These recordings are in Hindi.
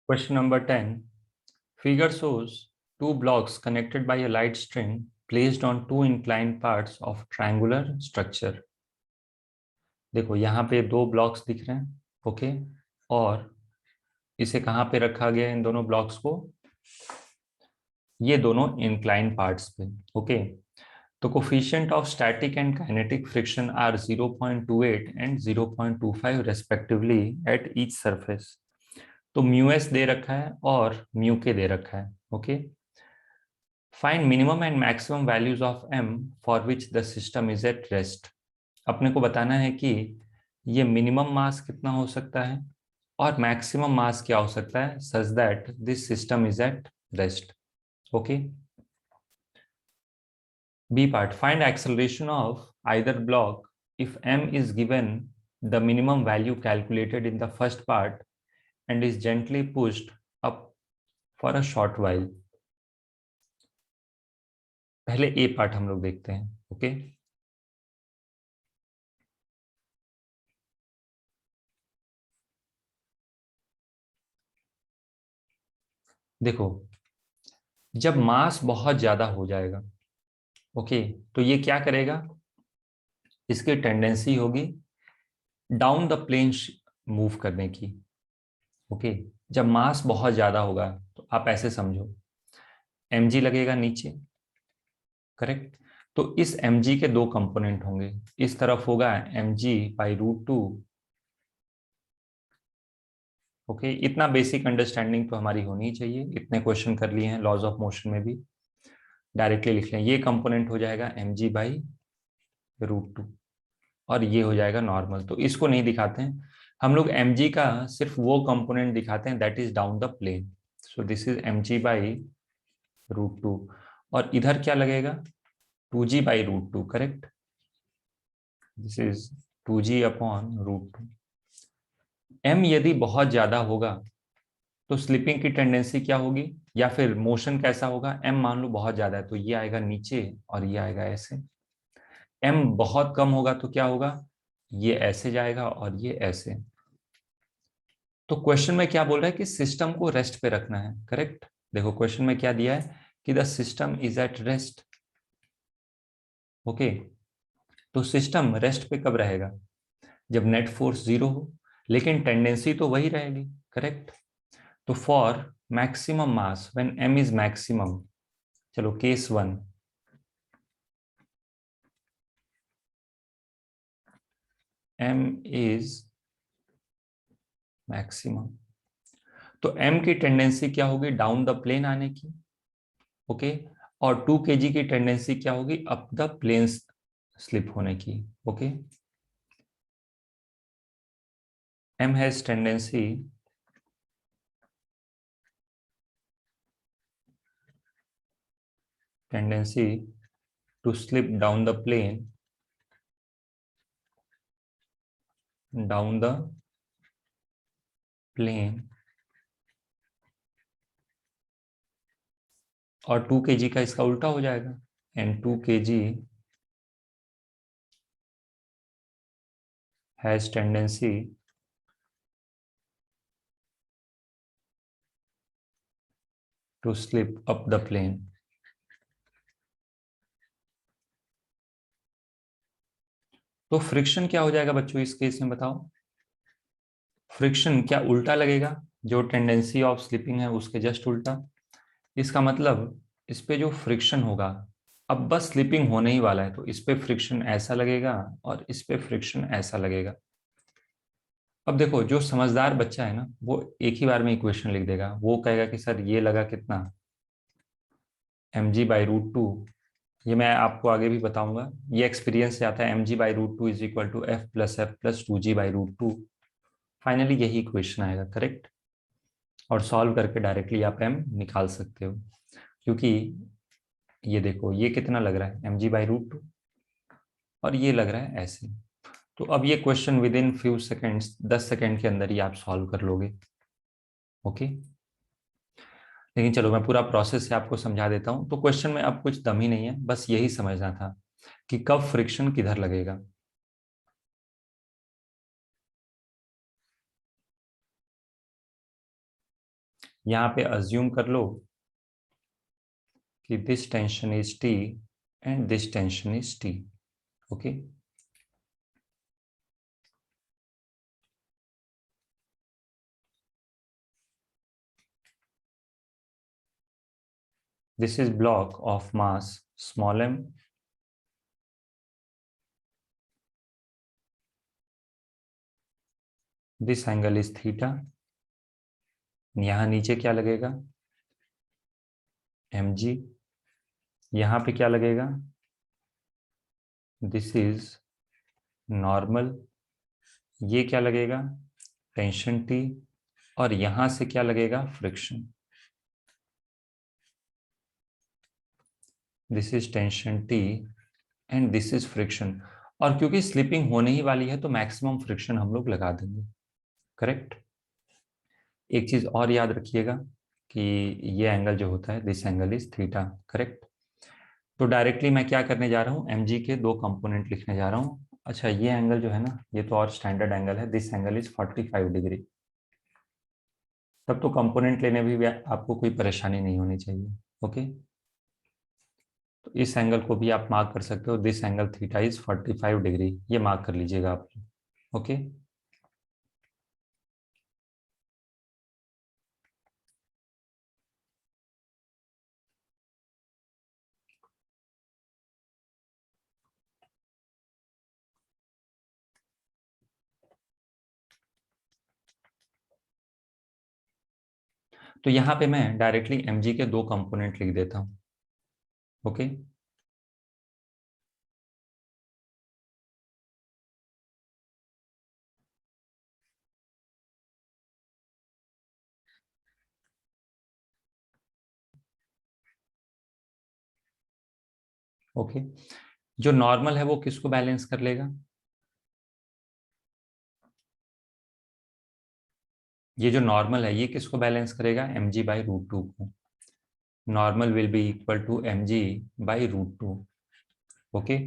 Question number 10. Figure shows two blocks connected by a light string placed on two inclined parts of triangular structure. देखो यहाँ पे दो ब्लॉक्स दिख रहे हैं, ओके, और इसे कहाँ पे रखा गया है इन दोनों ब्लॉक्स को? ये दोनों inclined पार्ट्स पे, ओके। तो coefficient of static and kinetic friction are 0.28 and 0.25 respectively at each surface. तो म्यू एस दे रखा है और म्यू के दे रखा है, okay. Find minimum and maximum values of m for which the system is at rest. अपने को बताना है कि ये मिनिमम मास कितना हो सकता है और मैक्सिमम मास क्या हो सकता है such that this system is at rest, okay. B part, find acceleration of either block if m is given the minimum value calculated in the first part and is gently pushed up for a short while. पहले ए पार्ट हम लोग देखते हैं, ओके। देखो, जब मास बहुत ज्यादा हो जाएगा, ओके, तो ये क्या करेगा? इसकी टेंडेंसी होगी डाउन द प्लेन मूव करने की, ओके। जब मास बहुत ज्यादा होगा तो आप ऐसे समझो, mg लगेगा नीचे, करेक्ट। तो इस mg के दो कंपोनेंट होंगे, इस तरफ होगा mg/√2, ओके। इतना बेसिक अंडरस्टैंडिंग तो हमारी होनी चाहिए, इतने क्वेश्चन कर लिए हैं लॉज ऑफ मोशन में भी। डायरेक्टली लिख लें, ये कंपोनेंट हो जाएगा mg/√2 और ये हो जाएगा नॉर्मल। तो इसको नहीं दिखाते हैं हम लोग, mg का सिर्फ वो कंपोनेंट दिखाते हैं that is down the plane. So this is mg/√2 और इधर क्या लगेगा? 2g/√2, correct. This is 2g/√2। m यदि बहुत ज्यादा होगा तो स्लिपिंग की टेंडेंसी क्या होगी, या फिर मोशन कैसा होगा? m मान लो बहुत ज्यादा है तो ये आएगा नीचे और ये आएगा ऐसे। m बहुत कम होगा तो क्या होगा? ये ऐसे जाएगा और ये ऐसे। तो क्वेश्चन में क्या बोल रहा है कि सिस्टम को रेस्ट पे रखना है, करेक्ट। देखो क्वेश्चन में क्या दिया है कि the system is at rest, okay. तो सिस्टम रेस्ट पे कब रहेगा? जब नेट फोर्स 0 हो, लेकिन टेंडेंसी तो वही रहेगी, करेक्ट। तो for maximum mass when m is maximum, चलो केस 1, m इज मैक्सिमम, तो m की टेंडेंसी क्या होगी? डाउन द प्लेन आने की, ओके। और 2 kg की टेंडेंसी क्या होगी? अप द प्लेन स्लिप होने की, okay. m has tendency to slip down the plane, down the plane, और 2 kg का इसका उल्टा हो जाएगा, and 2 kg has tendency to slip up the plane. तो फ्रिक्शन क्या हो जाएगा बच्चों इस केस में, बताओ? फ्रिक्शन क्या उल्टा लगेगा? जो टेंडेंसी ऑफ स्लिपिंग है उसके जस्ट उल्टा। इसका मतलब इस पे जो फ्रिक्शन होगा, अब बस स्लिपिंग होने ही वाला है तो इस पे फ्रिक्शन ऐसा लगेगा और इस पे फ्रिक्शन ऐसा लगेगा। अब देखो, जो समझदार बच्चा है ना वो एक ही बार में इक्वेशन लिख देगा। वो कहेगा कि सर ये लगा कितना, mg/√2। ये मैं आपको आगे भी बताऊंगा, ये एक्सपीरियंस से आता है। mg/√2 is equal to f+f+2g/√2। Finally यही इक्वेशन आएगा, करेक्ट। और सॉल्व करके डायरेक्टली आप m निकाल सकते हो, क्योंकि ये देखो ये कितना लग रहा है mg/√2 और ये लग रहा है ऐसे। तो अब ये question with in few seconds, 10 second के अंदर ही आप सॉल्व कर लोगे, ओके। लेकिन चलो मैं पूरा प्रोसेस से आपको समझा देता हूं। तो क्वेश्चन में अब कुछ दम ही नहीं है, बस यही समझना था कि कब फ्रिक्शन किधर लगेगा। यहाँ पे अज्यूम कर लो कि this tension is T and this tension is T. Okay, this is block of mass small m. This angle is theta. यहाँ नीचे क्या लगेगा, mg. यहाँ पे क्या लगेगा, दिस इज नॉर्मल. ये क्या लगेगा, टेंशन T. और यहां से क्या लगेगा, friction. This is tension T and this is friction. और क्योंकि स्लिपिंग होने ही वाली है तो मैक्सिमम फ्रिक्शन हम लोग लगा देंगे. करेक्ट. एक चीज और याद रखिएगा कि ये एंगल जो होता है, this angle is theta. Correct. तो डायरेक्टली मैं क्या करने जा रहा हूँ, mg के दो कंपोनेंट लिखने जा रहा हूँ. अच्छा, ये एंगल जो है ना, ये तो और स्टैंडर्ड एंगल है. This angle is 45 degree. तब तो कंपोनेंट लेने भी आपको कोई परेशानी नहीं होनी चाहिए. ओके, तो इस एंगल को भी आप मार्क कर सकते हो. This angle theta is 45 degree. ये मार्क कर लीजिएगा आप. ओके, तो यहाँ पे मैं डायरेक्टली mg के दो कंपोनेंट लिख देता हूँ. Okay, okay. जो नॉर्मल है वो किसको बैलेंस कर लेगा, ये जो नॉर्मल है ये किसको बैलेंस करेगा, mg/√2 को. Normal will be equal to mg/√2. Okay.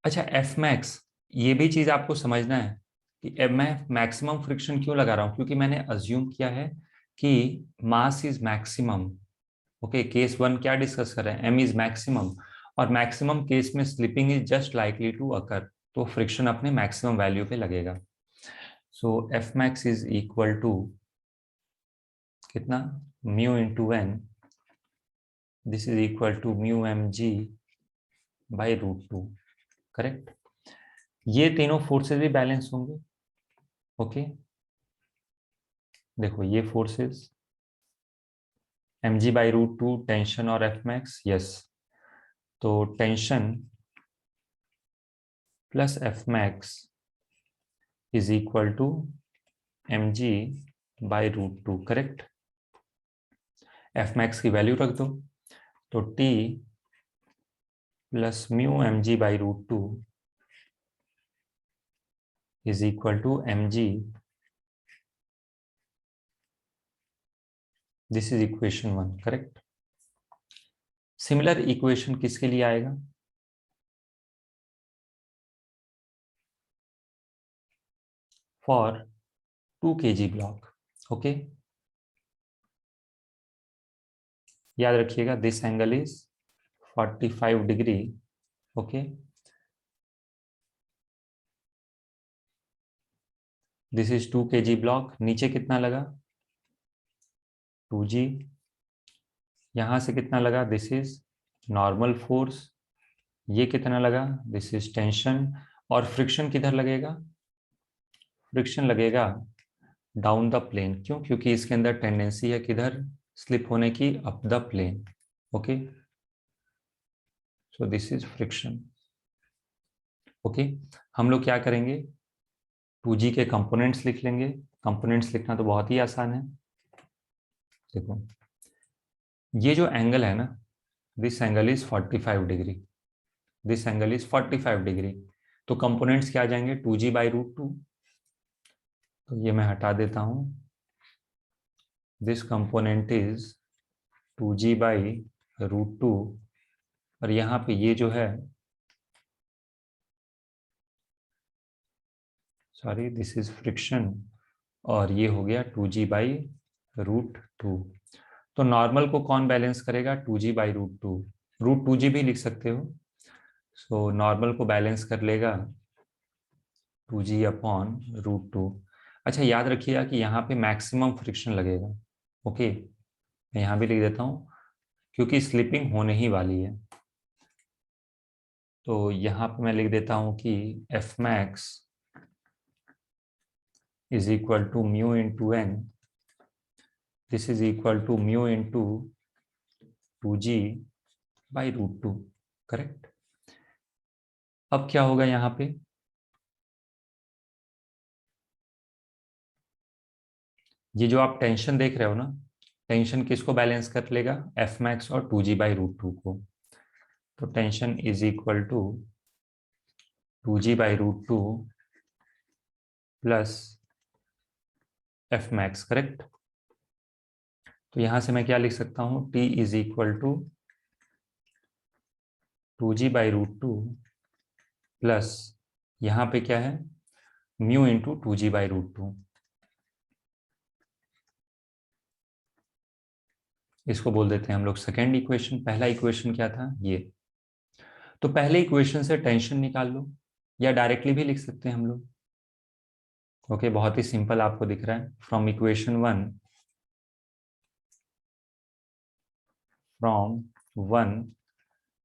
अच्छा, एफ मैक्स, ये भी चीज आपको समझना है कि मैं मैक्सिमम फ्रिक्शन क्यों लगा रहा हूं, क्योंकि मैंने अज्यूम किया है कि mass is maximum. Okay, case one क्या डिस्कस कर रहे हैं, एम इज मैक्सिमम. और मैक्सिमम केस में slipping is just likely to occur. तो फ्रिक्शन अपने मैक्सिमम वैल्यू पे लगेगा. So F max is equal to कितना, mu into N. This is equal to mu mg/√2. Correct. ये तीनों फोर्सेस भी बैलेंस होंगे. ओके, देखो ये फोर्सेस mg/√2, टेंशन और एफ मैक्स. यस, तो tension plus F max is equal to mg/√2. Correct. F max की वैल्यू रख दो, तो t plus mu mg/√2 is equal to mg. This is equation 1. Correct. Similar equation किसके लिए आएगा, फॉर 2 kg ब्लॉक. ओके, याद रखिएगा this angle is 45 degree. Okay, this is 2 kg block. नीचे कितना लगा, 2g. यहां से कितना लगा, दिस इज नॉर्मल फोर्स. ये कितना लगा, दिस इज टेंशन. और फ्रिक्शन किधर लगेगा, फ्रिक्शन लगेगा डाउन द प्लेन. क्यों, क्योंकि इसके अंदर टेंडेंसी है किधर, स्लिप होने की, up the plane. Okay, so this is friction. Okay, हम लोग क्या करेंगे, 2g के कंपोनेंट्स लिख लेंगे. कंपोनेंट्स लिखना तो बहुत ही आसान है. देखो ये जो एंगल है ना, this angle is 45 degree. This angle is 45 degree. तो कंपोनेंट्स क्या आ जाएंगे, 2g/√2. तो ये मैं हटा देता हूं. This component is 2g/√2. और यहाँ पे ये जो है, सॉरी, दिस इज फ्रिक्शन. और ये हो गया 2g/√2. √2। तो नॉर्मल को कौन बैलेंस करेगा? 2g/√2। √2g भी लिख सकते हो। सो नॉर्मल को बैलेंस कर लेगा 2g/√2। अच्छा, याद रखिएगा कि यहाँ पे मैक्सिमम फ्रिक्शन लगेगा। ओके, मैं यहाँ भी लिख देता हूँ क्योंकि स्लिपिंग होने ही वाली है। तो यहाँ पे मैं लिख देता हूँ कि Fmax is equal to mu into N, this is equal to mu into 2g/√2। Correct. अब क्या होगा यहाँ पे? ये जो आप टेंशन देख रहे हो ना, टेंशन किसको बैलेंस कर लेगा? Fmax और 2g/√2 को। तो tension is equal to 2g/√2 plus Fmax। Correct. तो यहां से मैं क्या लिख सकता हूं? T is equal to 2g/√2 plus यहाँ पे क्या है? Mu into 2g/√2। इसको बोल देते हैं हम लोग सेकेंड इक्वेशन। पहला इक्वेशन क्या था? ये। तो पहले इक्वेशन से टेंशन निकाल लो, या डायरेक्टली भी लिख सकते हैं हम लोग। ओके, बहुत ही सिंपल आपको दिख रहा है। फ्रॉम इक्वेशन 1, फ्रॉम 1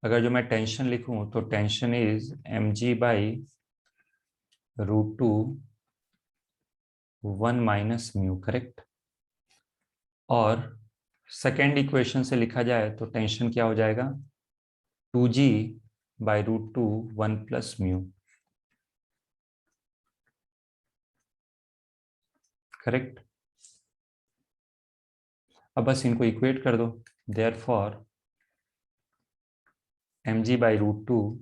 अगर जो मैं टेंशन लिखूं तो tension is mg/√2 1 minus mu. Correct. और सेकेंड इक्वेशन से लिखा जाए तो टेंशन क्या हो जाएगा? 2g/√2 1 plus mu. करेक्ट। अब बस इनको इक्वेट कर दो। Therefore mg/√2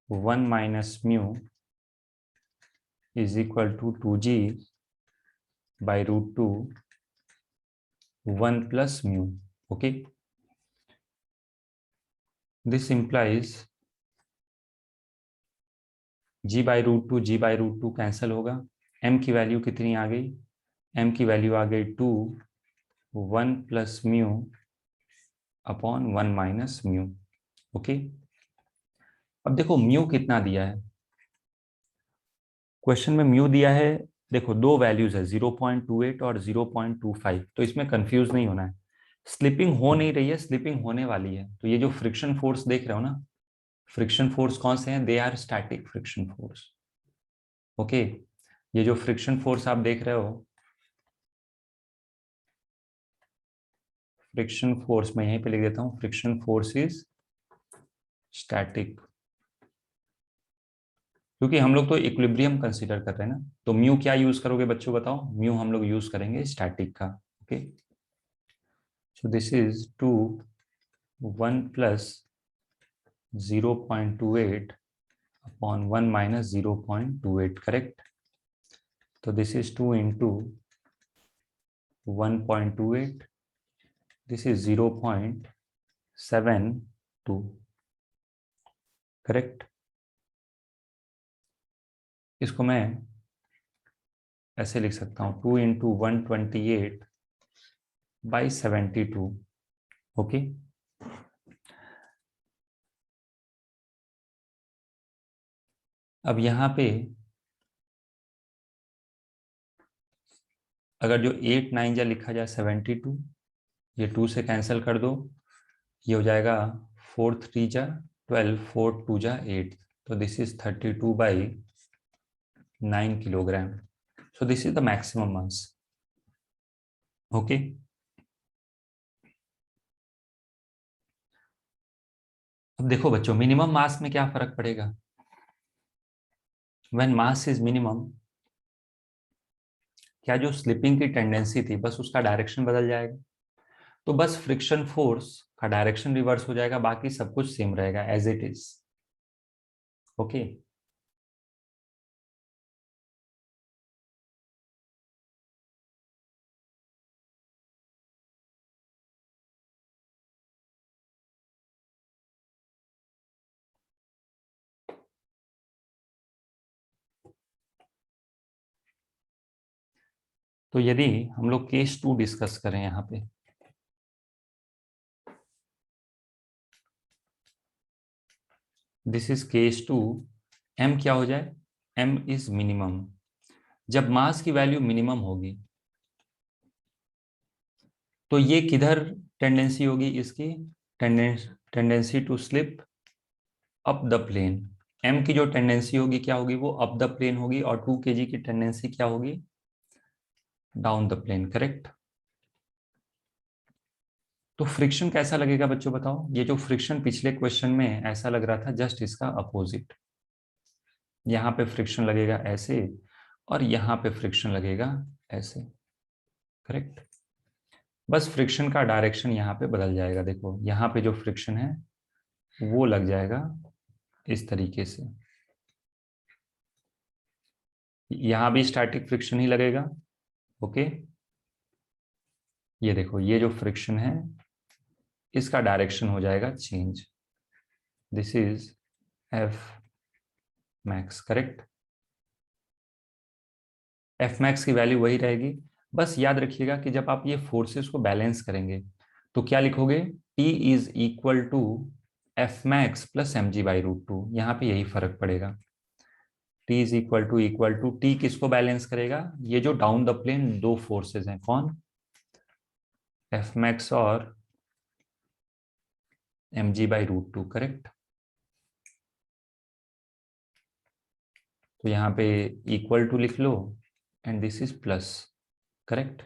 1 minus mu is equal to 2g/√2 1 plus mu. Okay, this implies g/√2 cancel होगा। m की वैल्यू कितनी आ गई? m की वैल्यू आ गई 2 1 plus mu upon 1 minus mu. Okay, अब देखो म्यू कितना दिया है क्वेश्चन में। म्यू दिया है, देखो दो वैल्यूज है 0.28 और 0.25। तो इसमें कंफ्यूज नहीं होना है। स्लिपिंग हो नहीं रही है, स्लिपिंग होने वाली है। तो ये जो फ्रिक्शन फोर्स देख रहे हो ना, फ्रिक्शन फोर्स कौन से हैं? They are static friction force. Okay, ये जो फ्रिक्शन फोर्स आप देख रहे हो, फ्रिक्शन फोर्स मैं यहीं पे लिख देता हूं, फ्रिक्शन फोर्स इज स्टैटिक। क्योंकि हम लोग तो इक्विलिब्रियम कंसीडर कर रहे हैं ना। तो म्यू क्या यूज करोगे बच्चों, बताओ? म्यू हम लोग यूज करेंगे स्टैटिक का। Okay, so this is 2 1 plus 0.28 upon 1 minus 0.28। Correct. तो this is 2 into 1.28, this is 0.72। Correct. इसको मैं ऐसे लिख सकता हूँ 2 इंटू 128/72। ओके, अब यहाँ पे अगर जो 8 9 जा लिखा जाए 72, ये 2 से कैंसिल कर दो, ये हो जाएगा 4 3 जा 12, 4 2 जा 8। तो this is 32/9 kilogram. So this is the maximum mass. Okay, अब देखो बच्चों, मिनिमम मास में क्या फर्क पड़ेगा? व्हेन मास इज मिनिमम, क्या जो स्लिपिंग की टेंडेंसी थी बस उसका डायरेक्शन बदल जाएगा। तो बस फ्रिक्शन फोर्स का डायरेक्शन रिवर्स हो जाएगा, बाकी सब कुछ सेम रहेगा एज इट इज। ओके, तो यदि हम लोग केस 2 डिस्कस करें यहाँ पे, दिस इज केस 2, m क्या हो जाए, m इज मिनिमम। जब मास की वैल्यू मिनिमम होगी तो ये किधर टेंडेंसी होगी इसकी, tendency to slip up the plane. m की जो टेंडेंसी होगी क्या होगी, वो अप द प्लेन होगी, और 2 kg की टेंडेंसी क्या होगी, डाउन द प्लेन। करेक्ट। तो फ्रिक्शन कैसा लगेगा बच्चों बताओ, ये जो फ्रिक्शन पिछले क्वेश्चन में ऐसा लग रहा था, जस्ट इसका अपोजिट। यहाँ पे फ्रिक्शन लगेगा ऐसे, और यहाँ पे फ्रिक्शन लगेगा ऐसे। करेक्ट। बस फ्रिक्शन का डायरेक्शन यहाँ पे बदल जाएगा। देखो यहाँ पे जो फ्रिक्शन है वो लग जाएगा इस तरीके से, यहाँ भी स्टैटिक फ्रिक्शन ही लगेगा। ओके, ये देखो ये जो फ्रिक्शन है इसका डायरेक्शन हो जाएगा change. This is f max. Correct. F max की वैल्यू वही रहेगी। बस याद रखिएगा कि जब आप ये फोर्सेस को बैलेंस करेंगे तो क्या लिखोगे, T is equal to F max plus M ji by root two. यहाँ पे यही फर्क पड़ेगा। T is equal to T किसको बैलेंस करेगा, ये जो डाउन द प्लेन दो फोर्सेस हैं, कौन, एफ मैक्स और M ji by root two. Correct. तो यहाँ पे इक्वल टू लिख लो and this is plus. Correct.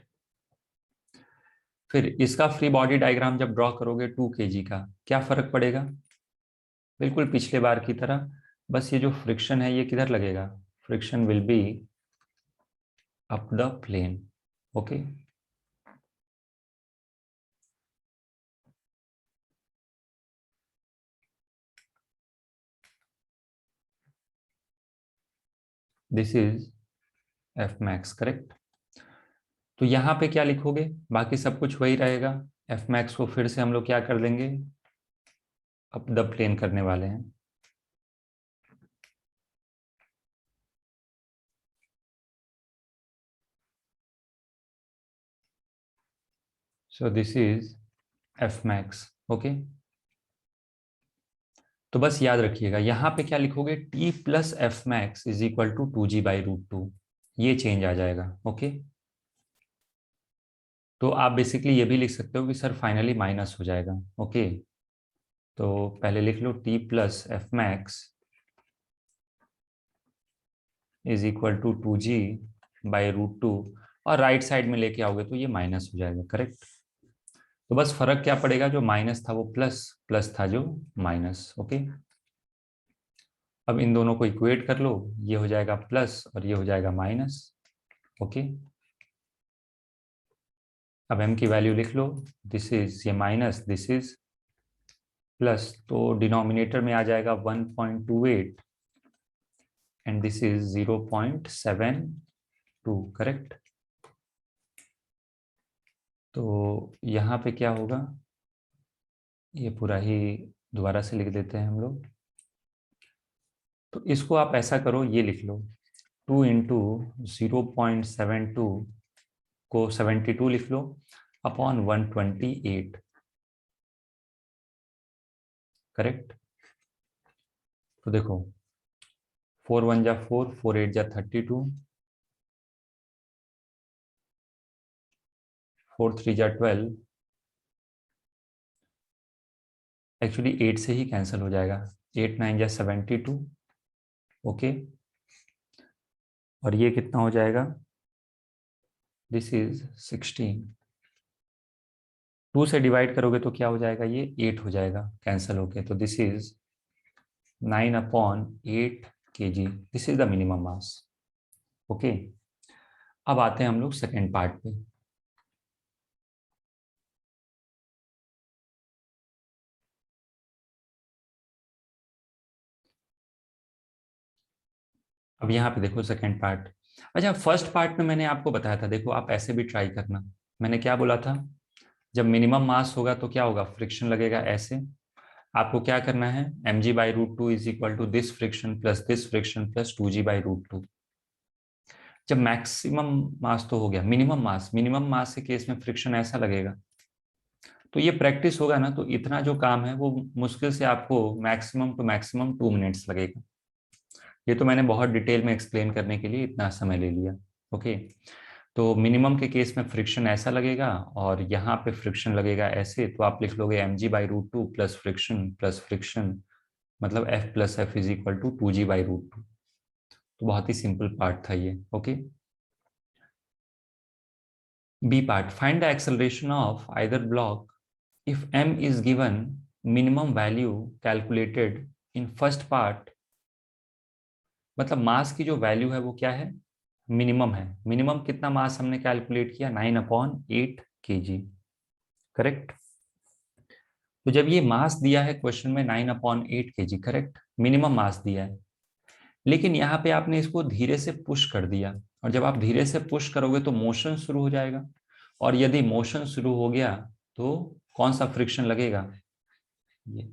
फिर इसका फ्री बॉडी डायग्राम जब ड्रॉ करोगे 2 kg का, क्या फर्क पड़ेगा, बिल्कुल पिछले बार की तरह। बस ये जो फ्रिक्शन है ये किधर लगेगा, friction will be up the plane. Okay. This is f max. Correct. तो यहाँ पे क्या लिखोगे, बाकी सब कुछ वही रहेगा। एफ मैक्स को फिर से हम लोग क्या कर देंगे, अप द प्लेन करने वाले हैं। So this is f max. Okay. तो बस याद रखिएगा यहाँ पे क्या लिखोगे, T plus F max is equal to 2g by root two, ये चेंज आ जाएगा। ओके। तो आप बेसिकली ये भी लिख सकते हो कि सर फाइनली माइनस हो जाएगा। ओके। तो पहले लिख लो T plus F max is equal to 2g by root two, और राइट साइड में लेके आओगे तो ये माइनस हो जाएगा। करेक्ट। तो बस फर्क क्या पड़ेगा, जो माइनस था वो प्लस, प्लस था जो माइनस। ओके। अब इन दोनों को इक्वेट कर लो, ये हो जाएगा प्लस और ये हो जाएगा माइनस। ओके। अब m की वैल्यू लिख लो, दिस इज ये माइनस, दिस इज प्लस, तो डिनोमिनेटर में आ जाएगा 1.28 एंड दिस इज 0.72। करेक्ट। तो यहाँ पे क्या होगा, ये पूरा ही दोबारा से लिख देते हैं हम लोग। तो इसको आप ऐसा करो, ये लिख लो 2 इंटू 0.72 को 72 लिख लो अपॉन 128। करेक्ट। तो देखो 4 1 जा 4, 4 8 जा 32, 4 3 जा 12, एक्चुअली 8 से ही कैंसिल हो जाएगा, 8 9 जा 72। ओके। और ये कितना हो जाएगा, दिस इज 16। 2 से डिवाइड करोगे तो क्या हो जाएगा, ये 8 हो जाएगा कैंसिल होके, तो this is 9/8 kg। This is the minimum mass. Okay. अब आते हैं हम लोग सेकेंड पार्ट पे। अब यहाँ पे देखो सेकेंड पार्ट। अच्छा, फर्स्ट पार्ट में मैंने आपको बताया था, देखो आप ऐसे भी ट्राई करना। मैंने क्या बोला था, जब मिनिमम मास होगा तो क्या होगा, फ्रिक्शन लगेगा ऐसे। आपको क्या करना है, mg by root two is equal to this friction plus 2g by root two. जब मैक्सिमम मास तो हो गया, मिनिमम मास के केस में फ्रिक्शन ऐसा लगेगा। तो ये प्रैक्टिस होगा ना, तो इतना जो काम है वो मुश्किल से आपको मैक्सिमम टू मैक्सिमम 2 मिनट्स लगेगा। ये तो मैंने बहुत डिटेल में एक्सप्लेन करने के लिए इतना समय ले लिया। ओके, तो मिनिमम के केस में फ्रिक्शन ऐसा लगेगा और यहाँ पे फ्रिक्शन लगेगा ऐसे, तो आप लिख लोगे mg/√2 प्लस फ्रिक्शन मतलब F+F=2g/√2। तो बहुत ही सिंपल पार्ट था ये। Okay, B part, find the acceleration of either block if m is given minimum value calculated in first part। मतलब मास की जो वैल्यू है वो क्या है, मिनिमम है। मिनिमम कितना मास हमने कैलकुलेट किया, 9/8 kg, करेक्ट। तो जब ये मास दिया है क्वेश्चन में 9/8 kg, करेक्ट, मिनिमम मास दिया है, लेकिन यहाँ पे आपने इसको धीरे से पुश कर दिया, और जब आप धीरे से पुश करोगे तो मोशन शुरू हो जाएगा, और यदि मोशन शुरू हो गया तो कौन सा फ्रिक्शन लगेगा, ये।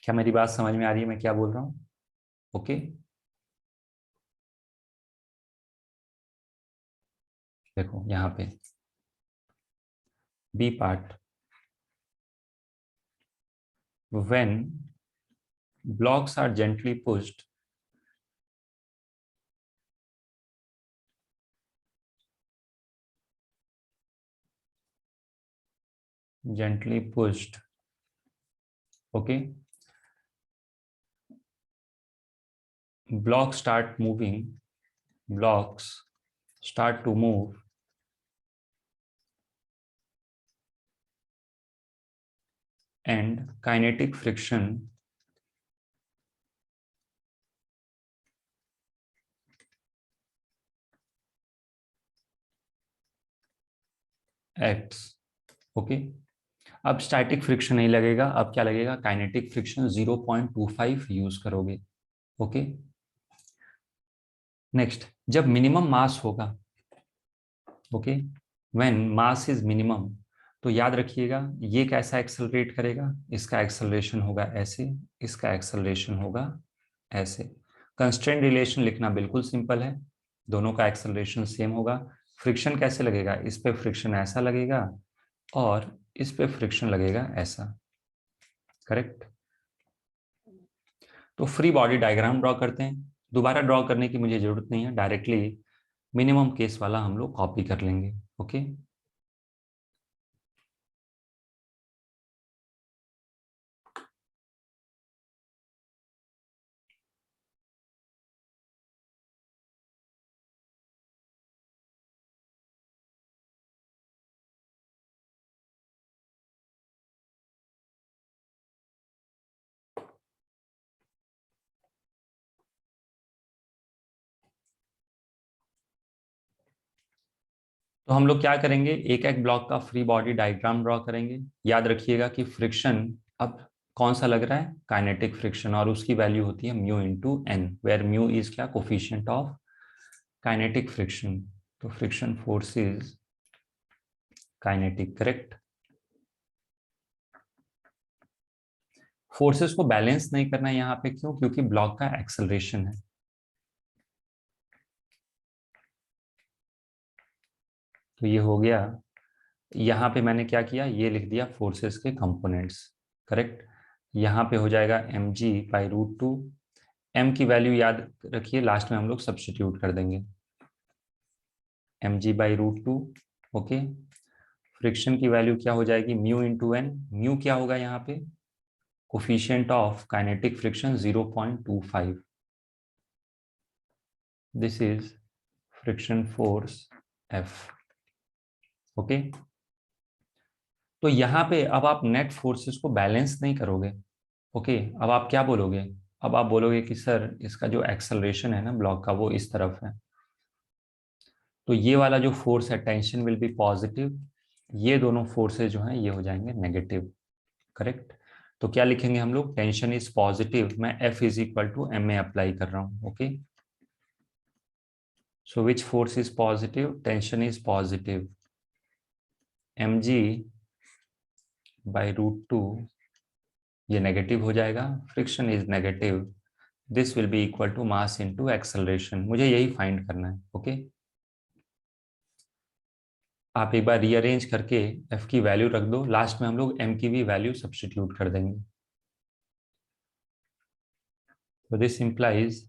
क्या मेरी बात समझ में आ रही है मैं क्या बोल रहा हूँ? ओके, देखो यहाँ पे B part, when blocks are gently pushed okay, blocks start moving, blocks start to move and kinetic friction acts। Okay, अब स्टैटिक फ्रिक्शन नहीं लगेगा, अब क्या लगेगा, काइनेटिक फ्रिक्शन 0.25 यूज करोगे। ओके, नेक्स्ट, जब मिनिमम मास होगा, okay, when mass is minimum, तो याद रखिएगा ये कैसा एक्सेलरेट करेगा, इसका एक्सेलरेशन होगा ऐसे, इसका एक्सेलरेशन होगा ऐसे। कंस्ट्रेंट रिलेशन लिखना बिल्कुल सिंपल है, दोनों का एक्सेलरेशन सेम होगा। फ्रिक्शन कैसे लगेगा, इस पे फ्रिक्शन ऐसा लगेगा और इस पे फ्रिक्शन लगेगा ऐसा, करेक्ट। तो फ्री बॉडी डायग्राम ड्रॉ करते हैं, दोबारा ड्रॉ करने की मुझे जरूरत नहीं है, डायरेक्टली मिनिमम केस वाला हम लोग कॉपी कर लेंगे। ओके, तो हम लोग क्या करेंगे, एक एक ब्लॉक का फ्री बॉडी डायग्राम ड्रॉ करेंगे। याद रखिएगा कि फ्रिक्शन अब कौन सा लग रहा है, काइनेटिक फ्रिक्शन, और उसकी वैल्यू होती है μ/n, वेयर म्यू इज क्या, कोफिशिएंट ऑफ काइनेटिक फ्रिक्शन। तो friction force is kinetic, correct. Forces को बैलेंस नहीं करना है यहाँ पे, क्यों, क्योंकि ब्लॉक का एक्सेलरेशन है। तो ये हो गया, यहाँ पे मैंने क्या किया, ये लिख दिया फोर्सेस के कंपोनेंट्स, करेक्ट। यहाँ पे हो जाएगा mg/√2, m की वैल्यू याद रखिए, लास्ट में हम लोग सब्स्टिट्यूट कर देंगे, mg/√2। ओके, फ्रिक्शन की वैल्यू क्या हो जाएगी, μ/n, म्यू क्या होगा यहाँ पे, coefficient of kinetic friction 0.25, this is friction force F। Okay, तो यहाँ पे अब आप नेट फोर्सेस को बैलेंस नहीं करोगे। ओके, अब आप क्या बोलोगे, अब आप बोलोगे कि सर इसका जो एक्सेलरेशन है ना ब्लॉक का वो इस तरफ है, तो ये वाला जो फोर्स है टेंशन विल बी पॉजिटिव, ये दोनों फोर्सेस जो हैं ये हो जाएंगे नेगेटिव, करेक्ट। तो क्या लिखेंगे हम लोग, टेंशन इज पॉजिटिव, मैं F = m में अप्लाई कर रहा हूँ। Okay, so which force is positive, tension is positive, mg/√2, ये नेगेटिव हो जाएगा, friction is negative, this will be equal to mass into acceleration. मुझे यही फाइंड करना है। ओके, आप एक बार रीअरेंज करके एफ की वैल्यू रख दो, लास्ट में हम लोग एम की भी वैल्यू सब्स्टिट्यूट कर देंगे। तो this implies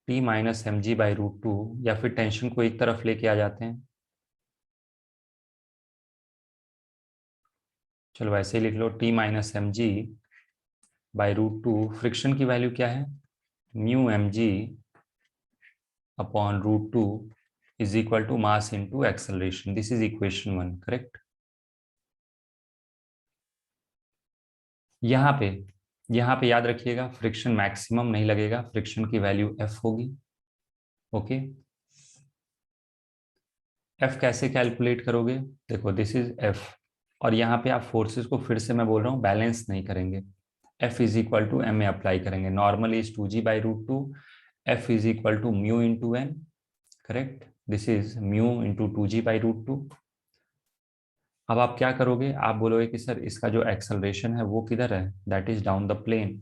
T minus M G by root two, या फिर टेंशन को एक तरफ लेके आ जाते हैं, चलो वैसे ही लिख लो, T minus M G by root two. Friction की वैल्यू क्या है, mu M G upon root two is equal to mass into acceleration. This is equation 1, correct. यहाँ पे याद रखिएगा, फ्रिक्शन मैक्सिमम नहीं लगेगा, फ्रिक्शन की वैल्यू एफ होगी। ओके, एफ कैसे कैलकुलेट करोगे, देखो दिस इज एफ, और यहाँ पे आप फोर्सेस को फिर से मैं बोल रहा हूँ बैलेंस नहीं करेंगे, F is equal to M A apply करेंगे। Normal is 2g by root two, F is equal to mu into N, correct. This is mu into 2g by root two. अब आप क्या करोगे, आप बोलोगे कि सर इसका जो एक्सेलरेशन है वो किधर है, that is down the plane.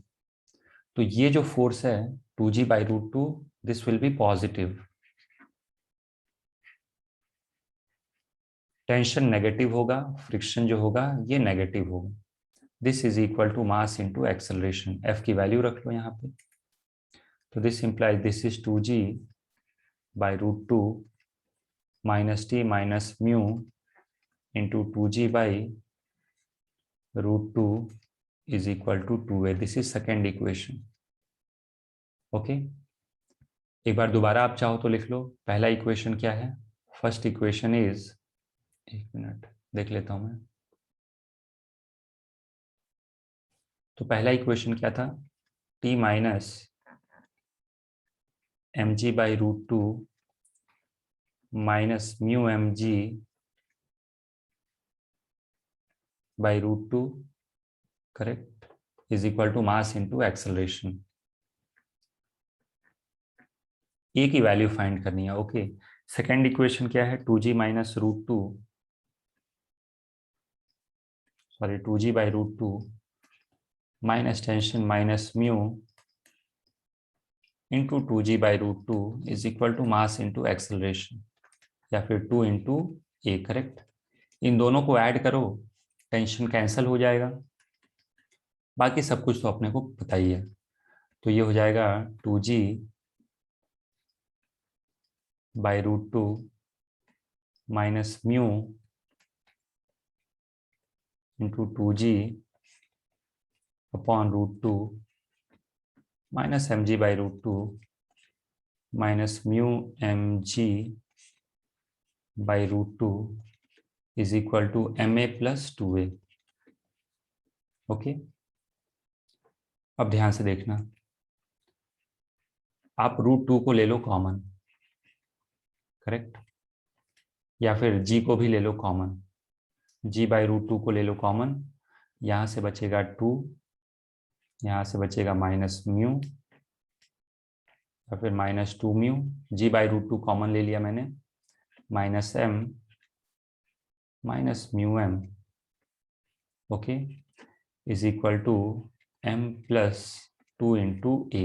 तो ये जो फोर्स है 2g by root two, this will be positive, tension negative होगा, फ्रिक्शन जो होगा ये नेगेटिव होगा। This is equal to mass into acceleration. F की वैल्यू रख लो यहाँ पे। तो this implies this is 2g by root two minus T minus mu into 2g by root two is equal to 2a। This is second equation. Okay, एक बार दोबारा आप चाहो तो लिख लो। पहला इक्वेशन क्या है, फर्स्ट इक्वेशन इज, एक मिनट देख लेता हूं मैं। तो पहला इक्वेशन क्या था, T minus M G by root two minus mu M G by root two, correct, is equal to mass into acceleration. A की वैल्यू फाइंड करनी है। ओके, सेकेंड इक्वेशन क्या है, 2g minus root two, sorry 2g by root two minus tension minus mu into 2g by root two is equal to mass into acceleration, या फिर 2 इंटू ए, करेक्ट। इन दोनों को ऐड करो, टेंशन कैंसिल हो जाएगा, बाकी सब कुछ तो अपने को पता ही है। तो ये हो जाएगा 2g by root two minus mu into 2g upon root two minus M G by root two minus mu M G by root two is equal to M a plus 2a। ओके, अब ध्यान से देखना, आप रूट टू को ले लो कॉमन, करेक्ट, या फिर g को भी ले लो common, g by root two को ले लो कॉमन, यहाँ से बचेगा 2, यहाँ से बचेगा माइनस म्यू, या फिर minus 2 mu, g by root two common ले लिया मैंने, minus m minus mu m, okay, is equal to m plus 2 into A.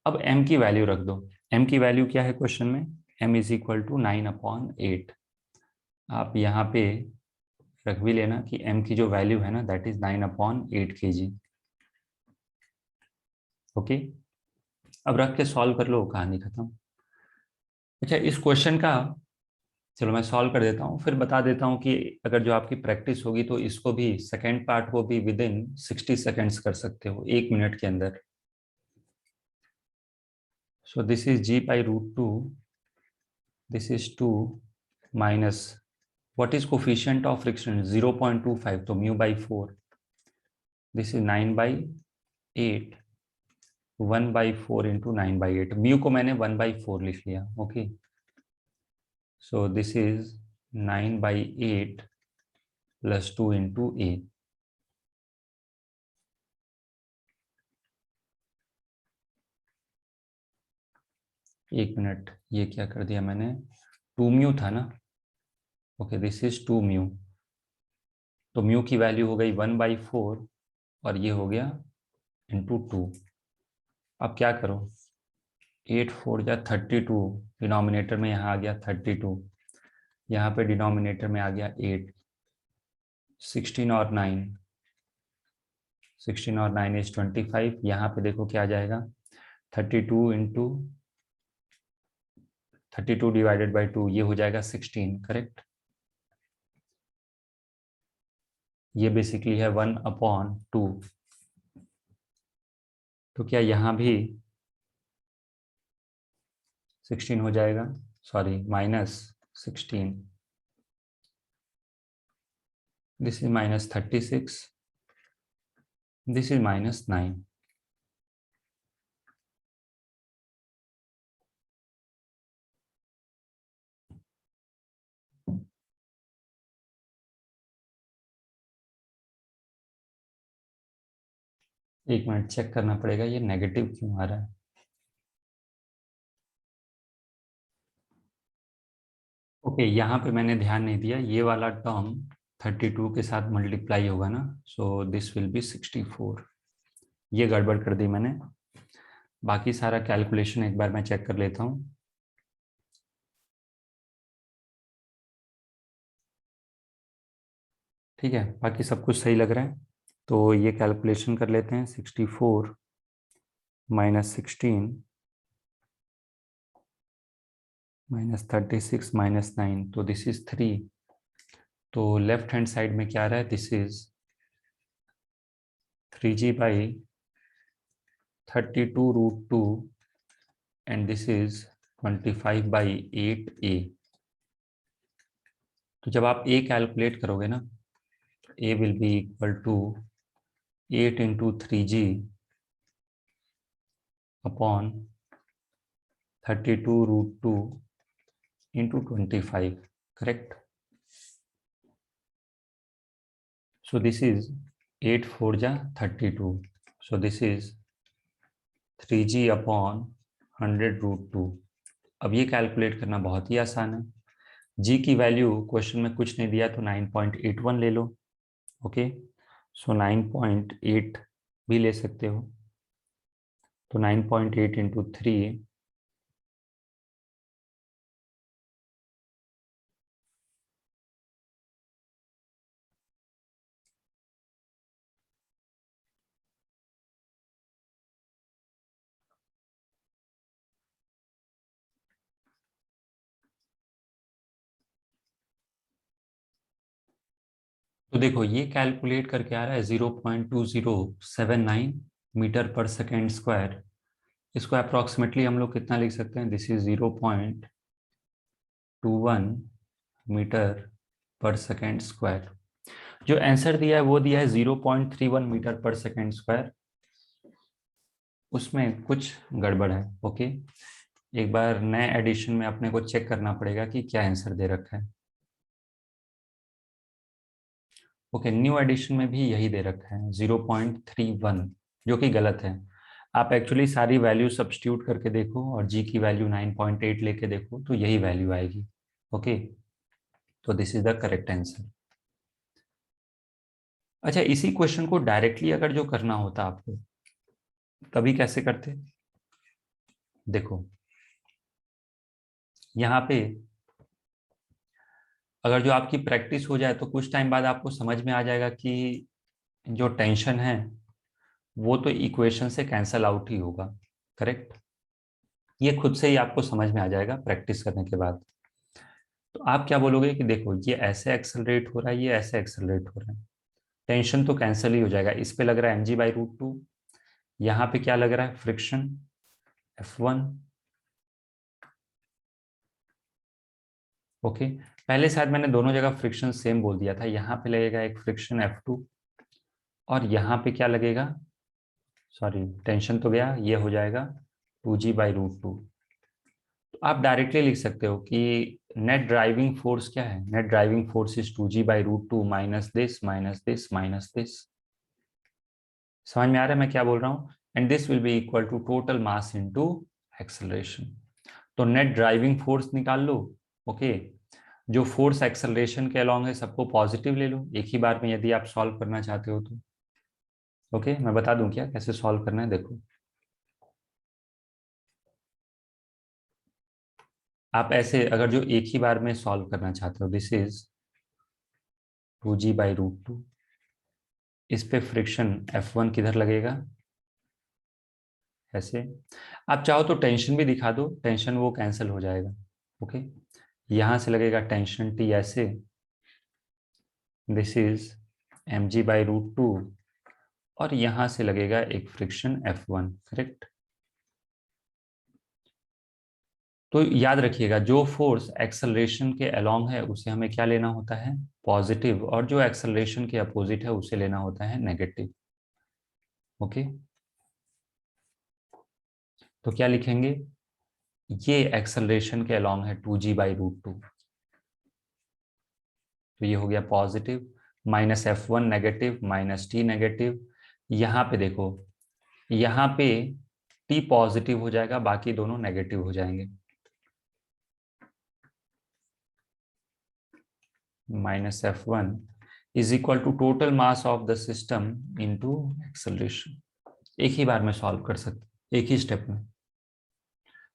अब m की वैल्यू रख दो, m की वैल्यू क्या है क्वेश्चन में, m इज इक्वल टू 9/8। आप यहाँ पे रख भी लेना कि m की जो वैल्यू है ना दैट इज 9/8 kg। ओके, अब रख के सॉल्व कर लो, कहानी खत्म। अच्छा, इस क्वेश्चन का चलो मैं सॉल्व कर देता हूँ, फिर बता देता हूँ कि अगर जो आपकी प्रैक्टिस होगी तो इसको भी सेकेंड पार्ट को भी विद इन 60 सेकेंड्स कर सकते हो, 1 मिनट के अंदर। So this is g by root two, this is 2 minus what is coefficient of friction 0.25, तो mu by 4, this is 9/8, 1/4 into 9/8, mu को मैंने 1/4 लिख लिया। Okay, so this is 9/8 plus 2 into A. एक मिनट, ये क्या कर दिया मैंने, 2 म्यू था ना, ओके, दिस इज 2 म्यू, तो म्यू की वैल्यू हो गई 1/4 और ये हो गया इंटू 2, अब क्या करो, 8 4 जा 32, डिनोमिनेटर में यहाँ आ गया 32, यहाँ पे डिनोमिनेटर में आ गया 8, 16 और 9, 16 और 9 इज 25। यहाँ पे देखो क्या आ जाएगा, 32 इंटू 32 डिवाइडेड बाई 2, ये हो जाएगा 16, करेक्ट। ये बेसिकली है 1/2। तो क्या यहाँ भी 16 हो जाएगा, sorry -16, this is -36, this is -9। एक मिनट चेक करना पड़ेगा ये नेगेटिव क्यों आ रहा है। ओके, यहाँ पे मैंने ध्यान नहीं दिया, ये वाला टर्म 32 के साथ मल्टीप्लाई होगा ना, सो दिस विल बी 64। ये गड़बड़ कर दी मैंने। बाकी सारा कैलकुलेशन एक बार मैं चेक कर लेता हूँ। ठीक है, बाकी सब कुछ सही लग रहा है। तो ये कैलकुलेशन कर लेते हैं, 64 -16 -36 -9, तो दिस इज 3। तो लेफ्ट हैंड साइड में क्या आ रहा है, दिस इज 3g by 32√2 and this is 25/8a। तो जब आप a कैलकुलेट करोगे ना, a will be equal to 8 into 3g upon 32√2 into 25, correct. So this is 8 4 जा 32, so this is 3g upon 100√2। अब ये कैलकुलेट करना बहुत ही आसान है। g की वैल्यू क्वेश्चन में कुछ नहीं दिया तो 9.81 ले लो। ओके, सो 9.8 भी ले सकते हो, तो 9.8 इंटू 3, तो देखो ये कैलकुलेट करके आ रहा है 0.2079 मीटर पर सेकेंड स्क्वायर। इसको अप्रोक्सीमेटली हम लोग कितना लिख सकते हैं, दिस इज 0.21 मीटर पर सेकेंड स्क्वायर। जो आंसर दिया है वो दिया है 0.31 मीटर पर सेकेंड स्क्वायर, उसमें कुछ गड़बड़ है। ओके, एक बार नए एडिशन में अपने को चेक करना पड़ेगा कि क्या आंसर दे रखा है। ओके, न्यू एडिशन में भी यही दे रखा है 0.31, जो कि गलत है। आप एक्चुअली सारी वैल्यू सब्स्टिट्यूट करके देखो और जी की वैल्यू 9.8 लेके देखो तो यही वैल्यू आएगी। ओके, तो this is the correct answer. अच्छा, इसी क्वेश्चन को डायरेक्टली अगर जो करना होता आपको, तभी कैसे करते, देखो यहाँ पे अगर जो आपकी प्रैक्टिस हो जाए तो कुछ टाइम बाद आपको समझ में आ जाएगा कि जो टेंशन है वो तो इक्वेशन से कैंसल आउट ही होगा, करेक्ट। ये खुद से ही आपको समझ में आ जाएगा प्रैक्टिस करने के बाद। तो आप क्या बोलोगे कि देखो ये ऐसे एक्सेलरेट हो रहा है, ये ऐसे एक्सेलरेट हो रहा है, टेंशन तो कैंसिल ही हो जाएगा। इस पे लग रहा है mg/√2, यहाँ पे क्या लग रहा है, फ्रिक्शन F1। ओके, पहले शायद मैंने दोनों जगह फ्रिक्शन सेम बोल दिया था, यहाँ पे लगेगा एक फ्रिक्शन F2 और यहाँ पे क्या लगेगा, सॉरी टेंशन तो गया, ये हो जाएगा 2g/√2। तो आप डायरेक्टली लिख सकते हो कि नेट ड्राइविंग फोर्स क्या है, net driving force is 2g/√2 minus this minus this minus this. समझ में आ रहा है मैं क्या बोल रहा हूँ, and this will be equal to total mass into acceleration. तो नेट ड्राइविंग फोर्स निकाल लो। ओके, जो फोर्स एक्सेलरेशन के अलॉन्ग है सबको पॉजिटिव ले लो एक ही बार में, यदि आप सॉल्व करना चाहते हो तो। ओके, मैं बता दूं क्या कैसे सॉल्व करना है, देखो आप ऐसे अगर जो एक ही बार में सॉल्व करना चाहते हो, दिस इज 2g/√2, इस पे फ्रिक्शन F1 किधर लगेगा, ऐसे। आप चाहो तो टेंशन भी दिखा दो, टेंशन वो कैंसिल हो जाएगा। ओके, यहां से लगेगा टेंशन T ऐसे, दिस इज mg/√2, और यहां से लगेगा एक फ्रिक्शन F1, करेक्ट। तो याद रखिएगा, जो फोर्स एक्सेलरेशन के अलोंग है उसे हमें क्या लेना होता है, पॉजिटिव, और जो एक्सेलरेशन के अपोजिट है उसे लेना होता है नेगेटिव। ओके, तो क्या लिखेंगे, ये एक्सेलरेशन के अलोंग है 2g/√2, तो ये हो गया positive, -F1 negative, -T negative. यहाँ पे देखो, यहाँ पे T पॉजिटिव हो जाएगा, बाकी दोनों नेगेटिव हो जाएंगे। -F1 is equal to total mass of the system into acceleration. एक ही बार में सॉल्व कर सकते, एक ही स्टेप में।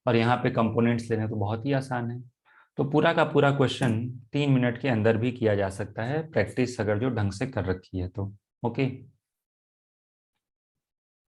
और यहाँ पे कंपोनेंट्स लेने तो बहुत ही आसान है। तो पूरा का पूरा क्वेश्चन 3 मिनट के अंदर भी किया जा सकता है, प्रैक्टिस अगर जो ढंग से कर रखी है तो। ओके।